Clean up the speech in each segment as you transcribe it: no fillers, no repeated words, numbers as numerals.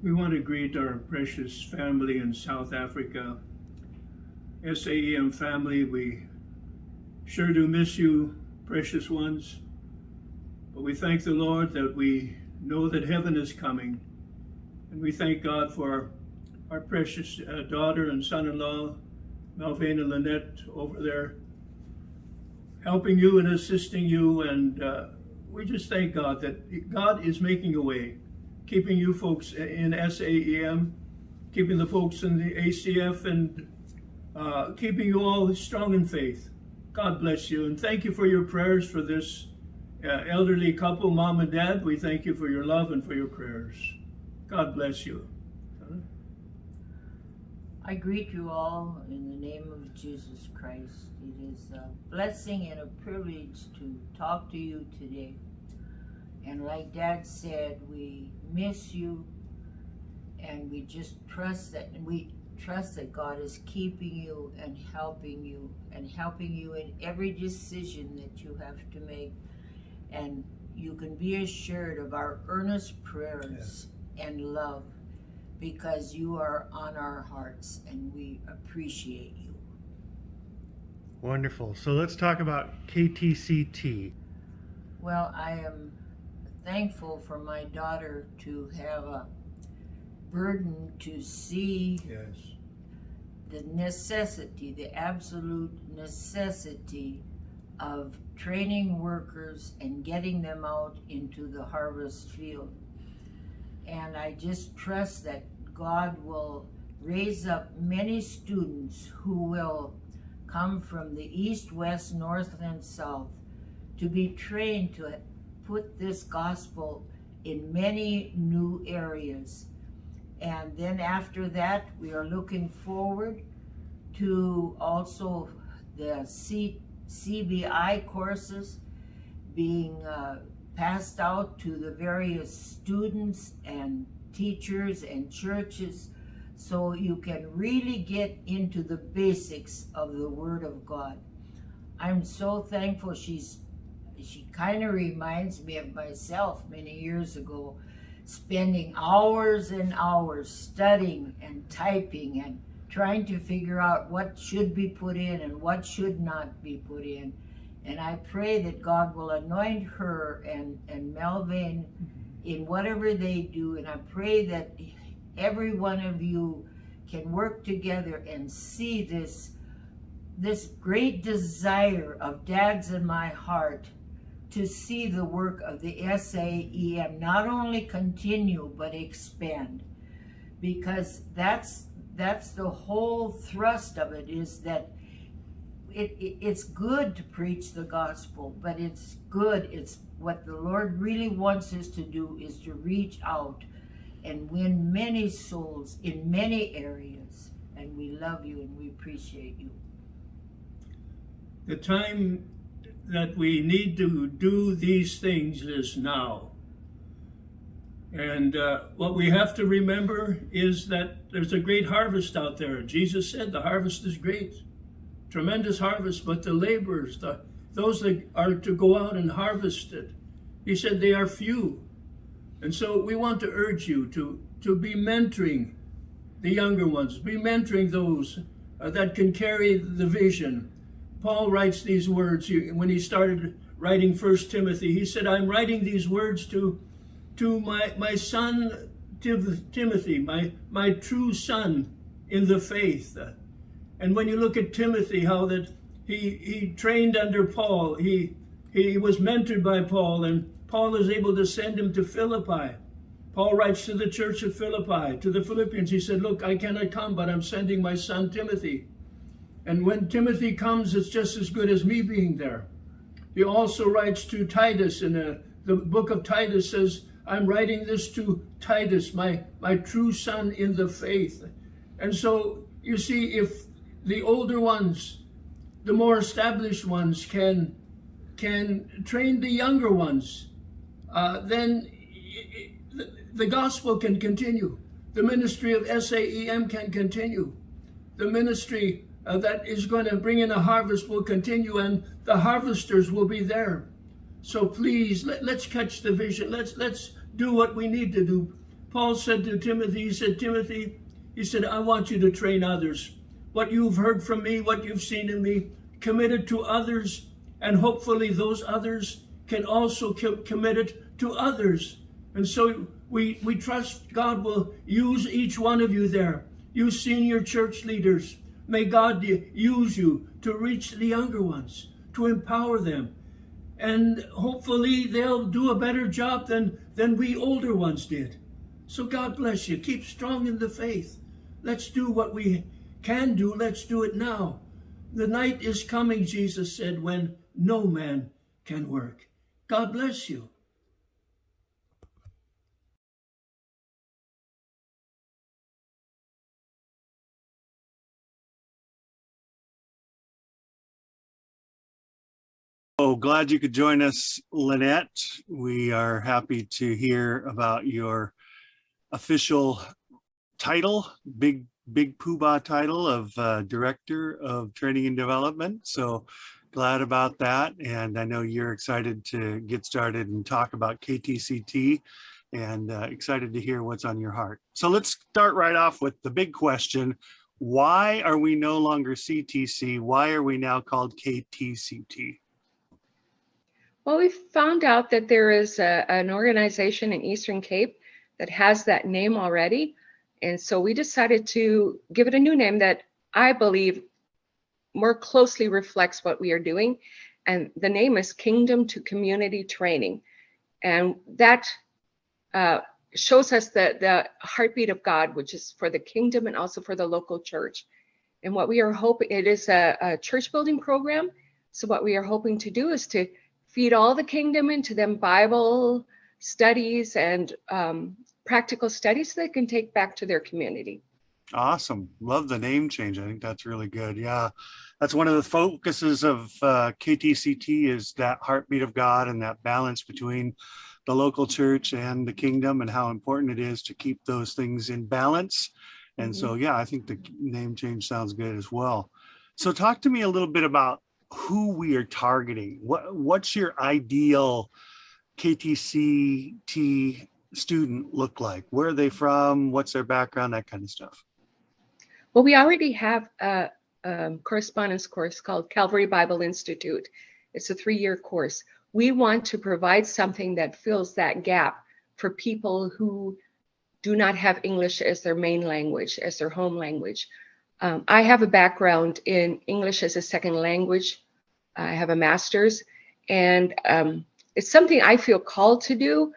We want to greet our precious family in South Africa. SAEM family, we sure do miss you, precious ones. But we thank the Lord that we know that heaven is coming. And we thank God for our precious daughter and son-in-law, Melvain and Lynette, over there, helping you and assisting you. And we just thank God that God is making a way, keeping you folks in SAEM, keeping the folks in the ACF, and keeping you all strong in faith. God bless you, and thank you for your prayers for this elderly couple, Mom and Dad. We thank you for your love and for your prayers. God bless you. I greet you all in the name of Jesus Christ. It is a blessing and a privilege to talk to you today. And like Dad said, we miss you, and we just trust that, God is keeping you and helping you in every decision that you have to make. And you can be assured of our earnest prayers and love, because you are on our hearts and we appreciate you. Wonderful. So let's talk about KtCT. Well, I am thankful for my daughter to have a burden to see the necessity, the absolute necessity of training workers and getting them out into the harvest field. And I just trust that God will raise up many students who will come from the east, west, north, and south to be trained to put this gospel in many new areas. And then after that, we are looking forward to also the CBI courses being passed out to the various students and teachers and churches, so you can really get into the basics of the Word of God. I'm so thankful. She kind of reminds me of myself many years ago, spending hours and hours studying and typing and trying to figure out what should be put in and what should not be put in. And I pray that God will anoint her and Melvain in whatever they do. And I pray that every one of you can work together and see this great desire of Dad's in my heart to see the work of the SAEM not only continue but expand. Because that's the whole thrust of it, is that it's good to preach the gospel, but it's what the Lord really wants us to do is to reach out and win many souls in many areas. And we love you and we appreciate you. The time that we need to do these things is now. And what we have to remember is that there's a great harvest out there. Jesus said the harvest is great. Tremendous harvest, but the laborers, those that are to go out and harvest it, he said they are few. And so we want to urge you to be mentoring the younger ones, be mentoring those that can carry the vision. Paul writes these words when he started writing 1 Timothy. He said, I'm writing these words to my son Timothy, my true son in the faith. And when you look at Timothy, how that he trained under Paul, he was mentored by Paul, and Paul is able to send him to Philippi. Paul writes to the church of Philippi, to the Philippians. He said, look, I cannot come, but I'm sending my son Timothy. And when Timothy comes, it's just as good as me being there. He also writes to Titus, in the book of Titus says, I'm writing this to Titus, my true son in the faith. And so, you see, if the older ones, the more established ones can train the younger ones, then the gospel can continue. The ministry of SAEM can continue. The ministry that is going to bring in a harvest will continue, and the harvesters will be there. So please, let's catch the vision. Let's do what we need to do. Paul said to Timothy, he said, Timothy, he said, I want you to train others. What you've heard from me, what you've seen in me, commit it to others, and hopefully those others can also commit it to others. And so we trust God will use each one of you there. You senior church leaders, may God use you to reach the younger ones, to empower them. And hopefully they'll do a better job than we older ones did. So God bless you. Keep strong in the faith. Let's do what we can do. Let's do it now. The night is coming, Jesus said, when no man can work. God bless you. Oh, glad you could join us, Lynette. We are happy to hear about your official title, big poobah title of Director of Training and Development. So glad about that. And I know you're excited to get started and talk about KtCT, and excited to hear what's on your heart. So let's start right off with the big question. Why are we no longer CTC? Why are we now called KtCT? Well, we found out that there is an organization in Eastern Cape that has that name already. And so we decided to give it a new name that I believe more closely reflects what we are doing. And the name is Kingdom to Community Training. And that shows us the heartbeat of God, which is for the kingdom and also for the local church. And what we are hoping, it is a church building program. So what we are hoping to do is to feed all the kingdom into them Bible studies and practical studies they can take back to their community. Awesome. Love the name change. I think that's really good. Yeah, that's one of the focuses of KtCT is that heartbeat of God and that balance between the local church and the kingdom, and how important it is to keep those things in balance. And so, yeah, I think the name change sounds good as well. So talk to me a little bit about who we are targeting. What's your ideal KtCT student look like? Where are they from? What's their background? That kind of stuff. Well, we already have a correspondence course called Calvary Bible Institute. It's a 3-year course. We want to provide something that fills that gap for people who do not have English as their main language, as their home language. I have a background in English as a second language. I have a master's, and it's something I feel called to do,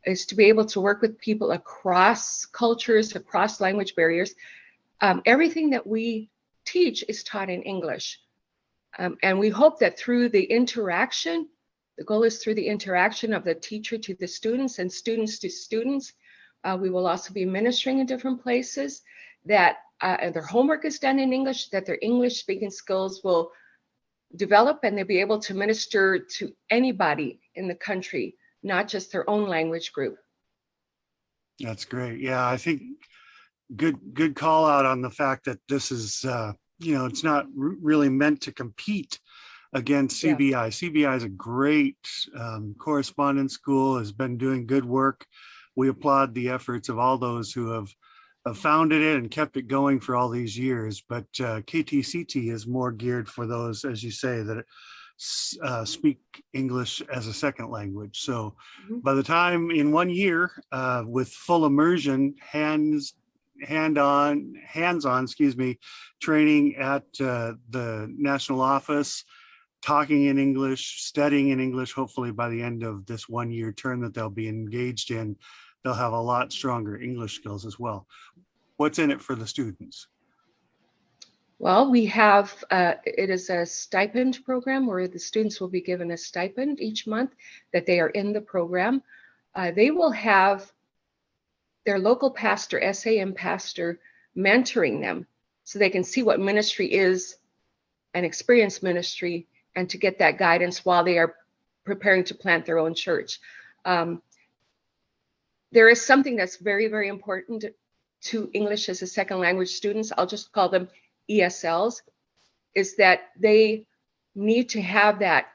is to be able to work with people across cultures, across language barriers. Everything that we teach is taught in English. And we hope that through the interaction, the goal is through the interaction of the teacher to the students and students to students. We will also be ministering in different places, that their homework is done in English, that their English speaking skills will develop, and they'll be able to minister to anybody in the country, not just their own language group. That's great. Yeah, I think good call out on the fact that this is, it's not really meant to compete against CBI. Yeah. CBI is a great correspondence school, has been doing good work. We applaud the efforts of all those who have founded it and kept it going for all these years. But KtCT is more geared for those, as you say, that speak English as a second language. So by the time in 1 year, with full immersion, hands-on, training at the national office, talking in English, studying in English, hopefully by the end of this 1 year term that they'll be engaged in, they'll have a lot stronger English skills as well. What's in it for the students? Well, we have, it is a stipend program where the students will be given a stipend each month that they are in the program. They will have their local pastor, SAM pastor, mentoring them so they can see what ministry is and experience ministry, and to get that guidance while they are preparing to plant their own church. There is something that's very, very important to English as a second language students. I'll just call them ESLs, is that they need to have that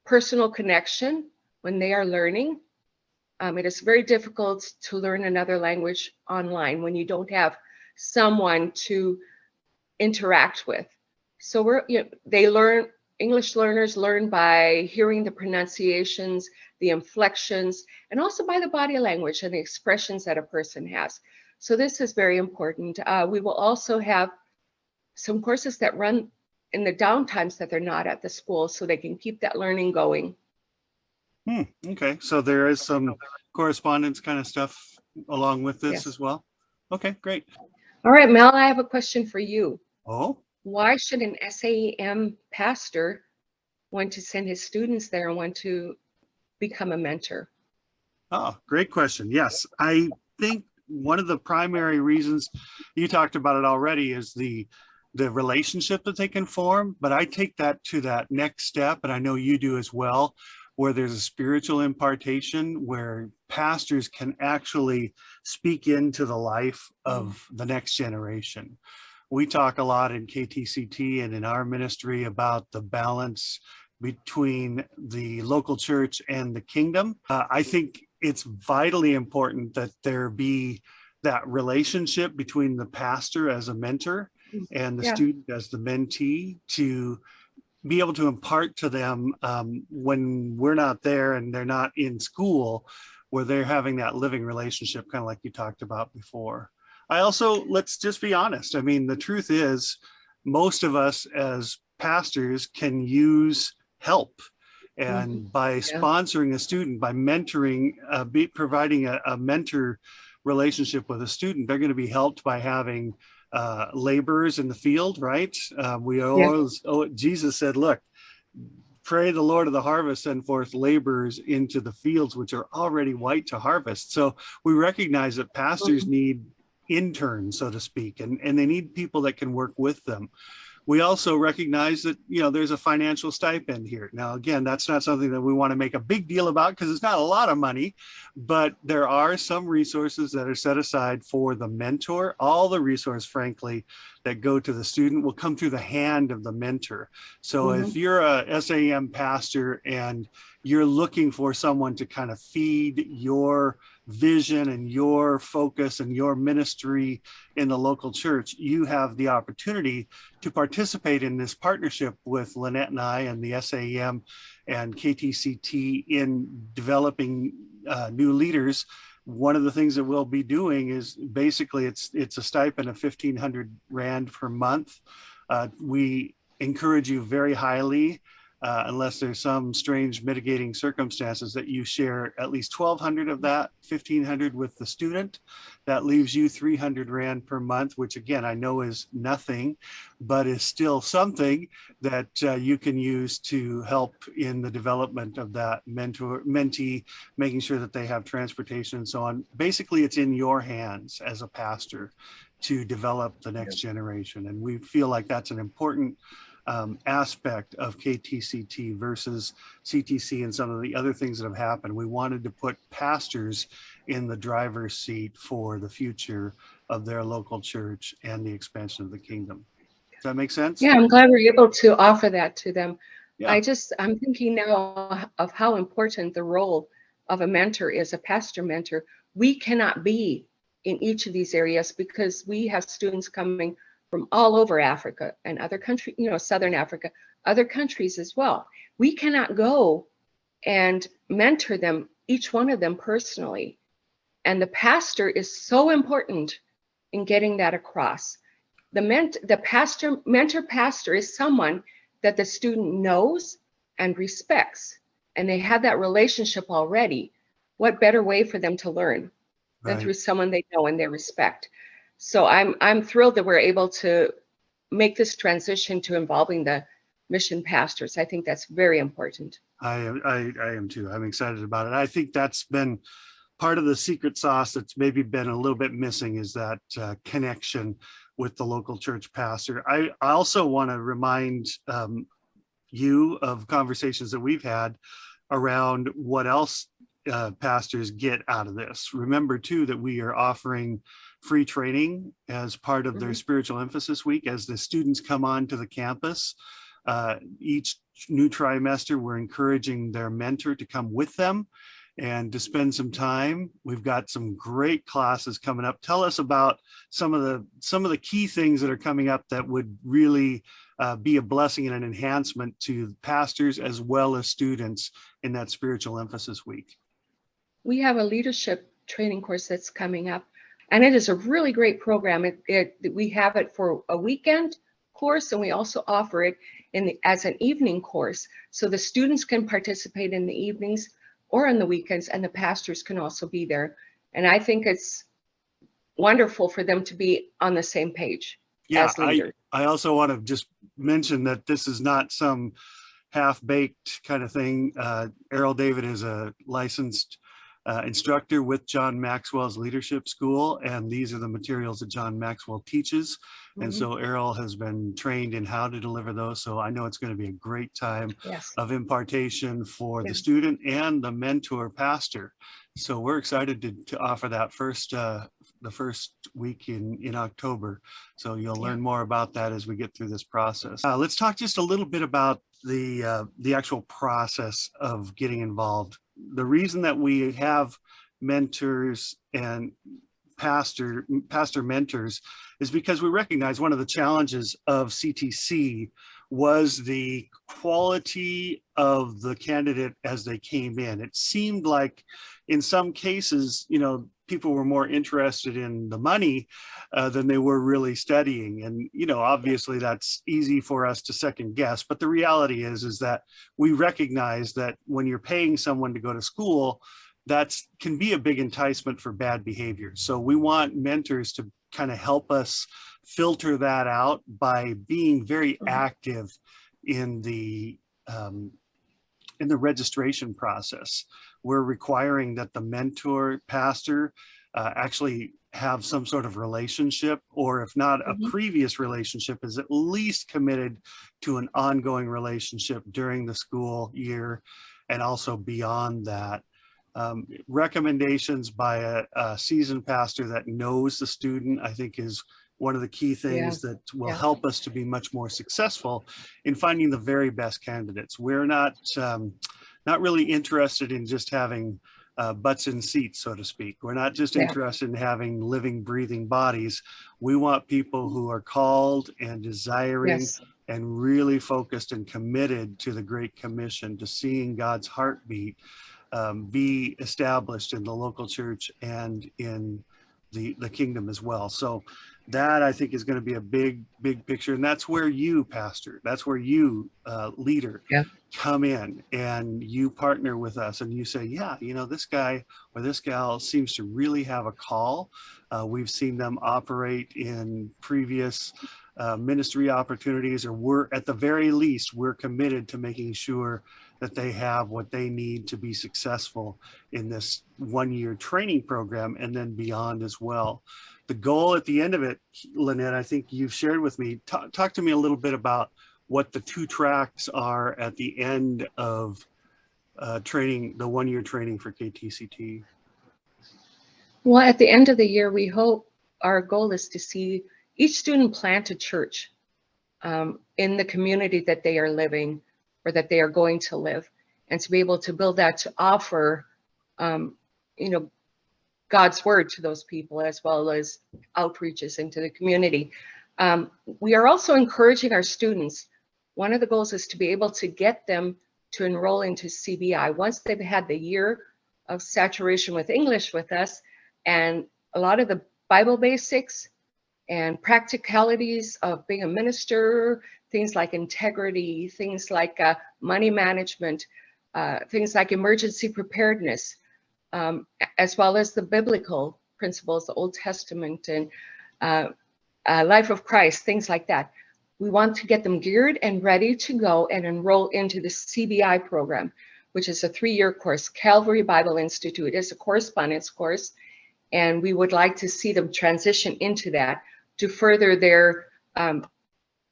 personal connection when they are learning. It is very difficult to learn another language online when you don't have someone to interact with. So they learn, English learners learn by hearing the pronunciations, the inflections, and also by the body language and the expressions that a person has. So this is very important. We will also have some courses that run in the downtimes that they're not at the school, so they can keep that learning going. Okay, so there is some correspondence kind of stuff along with this as well. Okay, great. All right, Mel, I have a question for you. Oh, why should an SAEM pastor want to send his students there and want to become a mentor? Oh, great question. Yes, I think one of the primary reasons, you talked about it already, is the relationship that they can form. But I take that to that next step, and I know you do as well, where there's a spiritual impartation where pastors can actually speak into the life of the next generation. We talk a lot in KtCT and in our ministry about the balance between the local church and the kingdom. I think it's vitally important that there be that relationship between the pastor as a mentor and the student as the mentee, to be able to impart to them when we're not there and they're not in school, where they're having that living relationship, kind of like you talked about before. I also, let's just be honest. I mean, the truth is, most of us as pastors can use help. And by sponsoring a student, by mentoring, providing a mentor relationship with a student, they're going to be helped by having laborers in the field, right? Jesus said, look, pray the Lord of the harvest send forth laborers into the fields which are already white to harvest. So we recognize that pastors need interns, so to speak, and they need people that can work with them. We also recognize that, there's a financial stipend here. Now, again, that's not something that we want to make a big deal about because it's not a lot of money, but there are some resources that are set aside for the mentor. All the resource, frankly, that go to the student will come through the hand of the mentor. So if you're a SAM pastor and you're looking for someone to kind of feed your vision and your focus and your ministry in the local church, you have the opportunity to participate in this partnership with Lynette and I and the SAM and KtCT in developing new leaders. One of the things that we'll be doing is basically it's a stipend of 1,500 Rand per month. We encourage you very highly, unless there's some strange mitigating circumstances, that you share at least 1,200 of that 1,500 with the student. That leaves you 300 Rand per month, which again, I know is nothing, but is still something that you can use to help in the development of that mentee, making sure that they have transportation and so on. Basically, it's in your hands as a pastor to develop the next generation. And we feel like that's an important aspect of KtCT versus CTC and some of the other things that have happened. We wanted to put pastors in the driver's seat for the future of their local church and the expansion of the kingdom. Does that make sense? Yeah, I'm glad we're able to offer that to them. Yeah. I'm thinking now of how important the role of a mentor is, a pastor mentor. We cannot be in each of these areas because we have students coming from all over Africa and other countries, Southern Africa, other countries as well. We cannot go and mentor them, each one of them personally. And the pastor is so important in getting that across. The mentor pastor is someone that the student knows and respects, and they have that relationship already. What better way for them to learn than through someone they know and they respect? So I'm thrilled that we're able to make this transition to involving the mission pastors. I think that's very important. I am too. I'm excited about it. I think that's been part of the secret sauce that's maybe been a little bit missing, is that connection with the local church pastor. I also want to remind you of conversations that we've had around what else pastors get out of this. Remember too that we are offering free training as part of their spiritual emphasis week as the students come on to the campus. Each new trimester, we're encouraging their mentor to come with them and to spend some time. We've got some great classes coming up. Tell us about some of the key things that are coming up that would really be a blessing and an enhancement to pastors as well as students in that Spiritual Emphasis Week. We have a leadership training course that's coming up, and it is a really great program. We have it for a weekend course, and we also offer it as an evening course, so the students can participate in the evenings or on the weekends, and the pastors can also be there. And I think it's wonderful for them to be on the same page as leaders. I also want to just mention that this is not some half-baked kind of thing. Errol David is a licensed instructor with John Maxwell's Leadership School, and these are the materials that John Maxwell teaches. And so Errol has been trained in how to deliver those. So I know it's going to be a great time of impartation for the student and the mentor pastor. So we're excited to offer that the first week in October. So you'll learn more about that as we get through this process. Let's talk just a little bit about the actual process of getting involved. The reason that we have mentors and pastor mentors is because we recognize one of the challenges of CTC was the quality of the candidate as they came in. It seemed like in some cases, people were more interested in the money than they were really studying. And, obviously that's easy for us to second guess. But the reality is that we recognize that when you're paying someone to go to school, that can be a big enticement for bad behavior. So we want mentors to kind of help us filter that out by being very active in the registration process. We're requiring that the mentor pastor actually have some sort of relationship, or if not a previous relationship, is at least committed to an ongoing relationship during the school year and also beyond that. Recommendations by a seasoned pastor that knows the student, I think, is one of the key things that will help us to be much more successful in finding the very best candidates. We're not really interested in just having butts in seats, so to speak. We're not just interested in having living, breathing bodies. We want people who are called and desiring and really focused and committed to the Great Commission, to seeing God's heartbeat be established in the local church and in the kingdom as well. So that, I think, is going to be a big picture. And that's where you, pastor, that's where you, leader, come in, and you partner with us and you say, this guy or this gal seems to really have a call. We've seen them operate in previous ministry opportunities, or we're, at the very least, we're committed to making sure that they have what they need to be successful in this one-year training program and then beyond as well. The goal at the end of it, Lynette, I think you've shared with me, talk to me a little bit about what the 2 tracks are at the end of training, the one-year training for KtCT. Well, at the end of the year, we hope, our goal is to see each student plant a church in the community that they are living or that they are going to live, and to be able to build that, to offer, God's word to those people, as well as outreaches into the community. We are also encouraging our students. One of the goals is to be able to get them to enroll into CBI once they've had the year of saturation with English with us, and a lot of the Bible basics and practicalities of being a minister, things like integrity, things like money management, things like emergency preparedness, as well as the biblical principles, the Old Testament and life of Christ, things like that. We want to get them geared and ready to go and enroll into the CBI program, which is a 3-year course. Calvary Bible Institute is a correspondence course, and we would like to see them transition into that to further their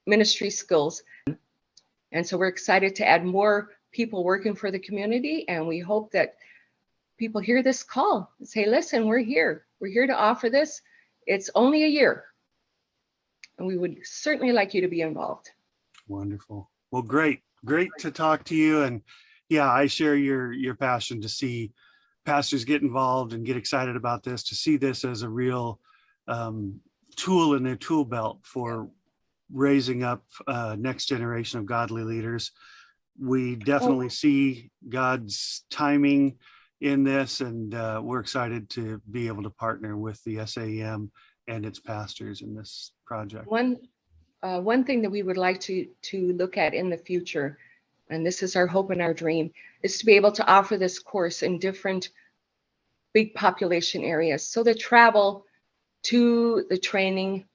ministry skills. And so we're excited to add more people working for the community, and we hope that people hear this call and say, listen, we're here to offer this. It's only a year, and we would certainly like you to be involved. Wonderful. Well, great to talk to you. And I share your passion to see pastors get involved and get excited about this, to see this as a real tool in their tool belt for raising up next generation of godly leaders. We definitely see God's timing in this, and we're excited to be able to partner with the SAEM and its pastors in this project. One thing that we would like to look at in the future, and this is our hope and our dream, is to be able to offer this course in different big population areas, so the travel to the training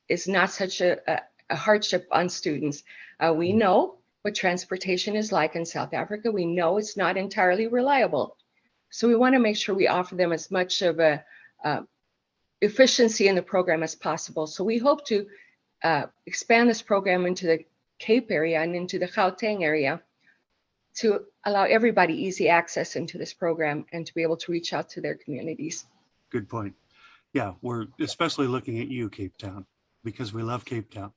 is not such a hardship on students. We know what transportation is like in South Africa. We know it's not entirely reliable. So we want to make sure we offer them as much of a efficiency in the program as possible. So we hope to expand this program into the Cape area and into the Gauteng area to allow everybody easy access into this program and to be able to reach out to their communities. Good point. Yeah, we're especially looking at you, Cape Town, because we love Cape Town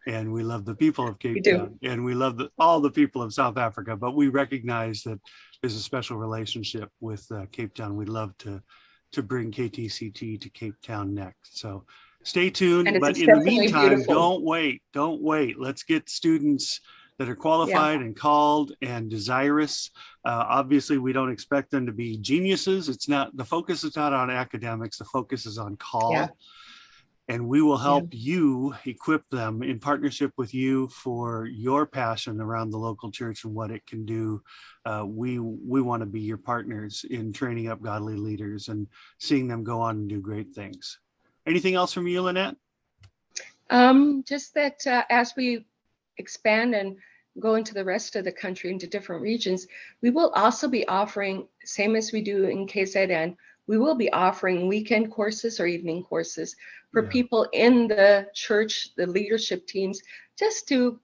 and we love the people of Cape Town and we love all the people of South Africa, but we recognize that there's a special relationship with Cape Town. We'd love to bring KtCT to Cape Town next. So stay tuned, but in the meantime, don't wait. Let's get students that are qualified and called and desirous. Obviously, we don't expect them to be geniuses. The focus is not on academics. The focus is on call. And we will help you equip them in partnership with you for your passion around the local church and what it can do. We want to be your partners in training up godly leaders and seeing them go on and do great things. Anything else from you, Lynette? Just that as we expand and go into the rest of the country, into different regions, we will also be offering, same as we do in KZN, we will be offering weekend courses or evening courses for people in the church, the leadership teams, just to,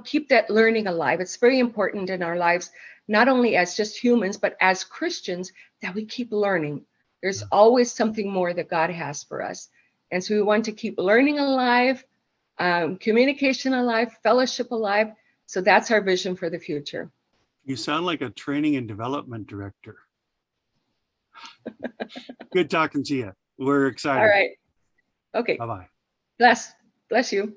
keep that learning alive. It's very important in our lives, not only as just humans, but as Christians, that we keep learning. There's always something more that God has for us. And so we want to keep learning alive, communication alive, fellowship alive. So that's our vision for the future. You sound like a training and development director. Good talking to you. We're excited. All right. Okay. Bye-bye. Bless you.